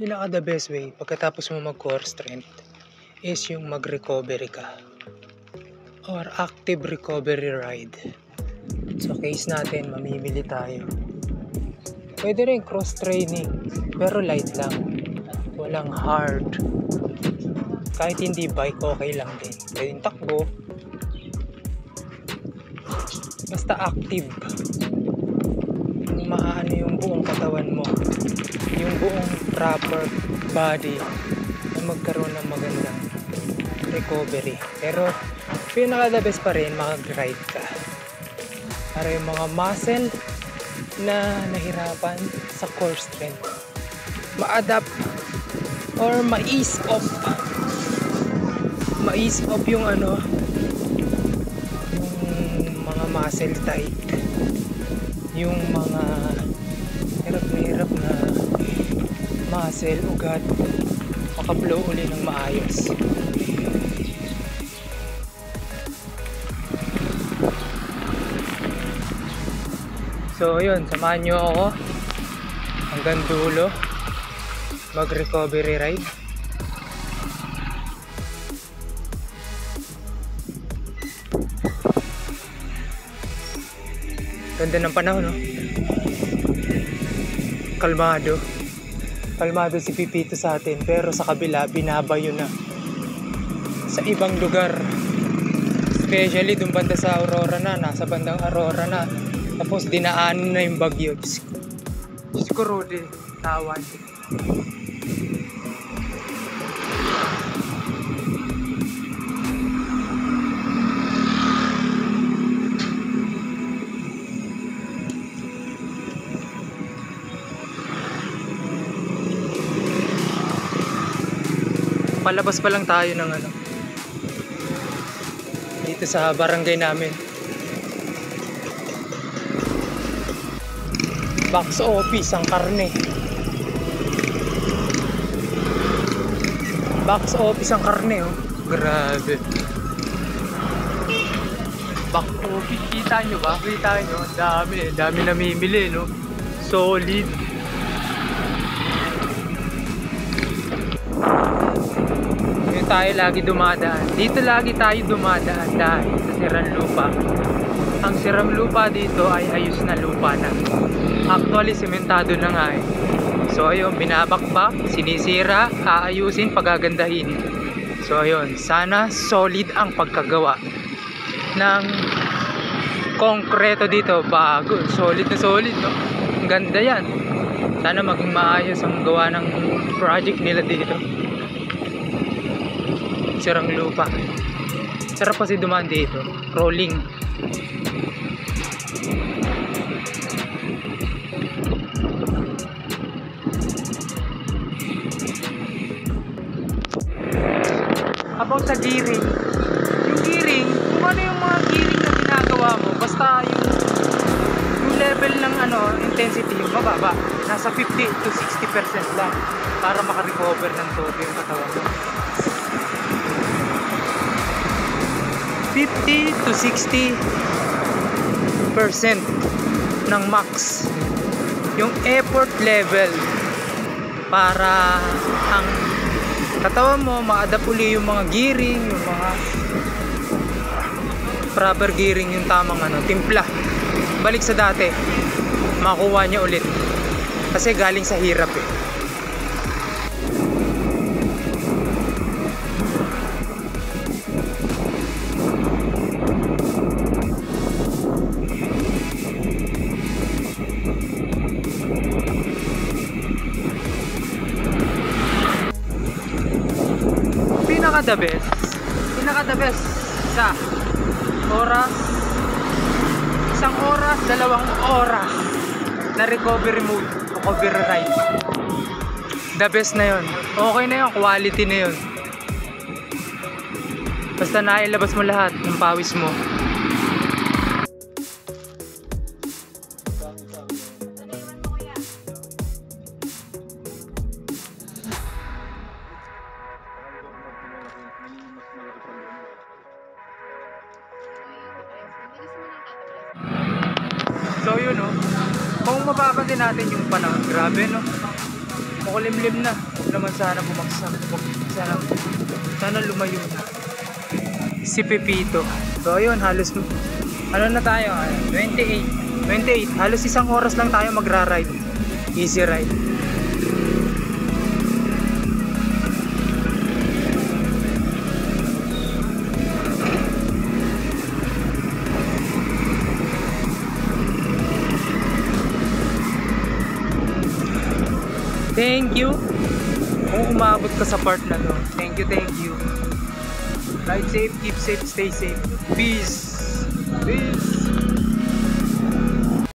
Pinaka the best way pagkatapos mo mag core strength is yung mag-recovery ka or active recovery ride. So case natin, mamimili tayo. Pwede rin cross training pero light lang, walang hard. Kahit hindi bike, okay lang din. Pwedeng takbo, basta active. Maano yung buong katawan mo, yung buong proper body na magkaroon ng magandang recovery. Pero pinaka the best pa rin mag-ride ka para yung mga muscle na nahirapan sa core strength ma-adapt or ma-ease off yung yung mga muscle tight, yung mga hirap na muscle, ugat, makablow uli ng maayos. So yun, samahan nyo ako hanggang dulo mag-recovery ride. Ganda ng panahon, no? Kalmado si Pipito sa atin, pero sa kabila binabayo na sa ibang lugar, especially dun banda sa Aurora na, nasa bandang Aurora na, tapos dinaanan na yung bagyo. Diyos ko, Rudy, tawan. Palabas pa lang tayo ng dito sa barangay namin. Box office ang karne. Box office ang karne, oh. Grabe. Box office, kita nyo ba? Kita nyo? Ang dami namimili, no? Solid. Dito tayo lagi dumadaan. Dito lagi tayo dumadaan dahil sa Sirang Lupa. Ang Sirang Lupa dito ay ayos na lupa na. Actually, sementado na nga eh. So ayun, binabakbak, sinisira, aayusin, pagagandahin. So ayun, sana solid ang pagkagawa ng konkreto dito. Bago, solid na solid, no? Ang ganda yan. Sana maging maayos ang gawa ng project nila dito. Sirang Lupa. Sarap kasi dumaan dito. Rolling. About sa gearing, yung gearing, kung ano yung mga gearing na ginagawa mo, basta yung level ng intensity yung mababa, nasa 50 to 60% lang para makarecover ng todo yung katawan mo. 50 to 60% ng max yung effort level para ang katawan mo ma-adapt uli yung mga gearing, yung mga proper gearing, yung tamang timpla, balik sa dati, makuha niya ulit kasi galing sa hirap eh. Pinaka the best sa oras, isang oras, 2 oras na recovery mode, recovery ride. The best na yun. Okay na yun, quality na yun. Basta nailabas mo lahat ng pawis mo. So yun, no? Kung mapapansin natin yung panahon, grabe, no? Makulimlim na. Huwag naman sana bumagsak. Sana lumayo na. Si Pepito. So ayun, halos ano na tayo? 28. Halos isang oras lang tayo magra-ride. Easy ride. Thank you. Kung umabot ka sa part na to. Thank you. Ride safe, keep safe, stay safe. Peace.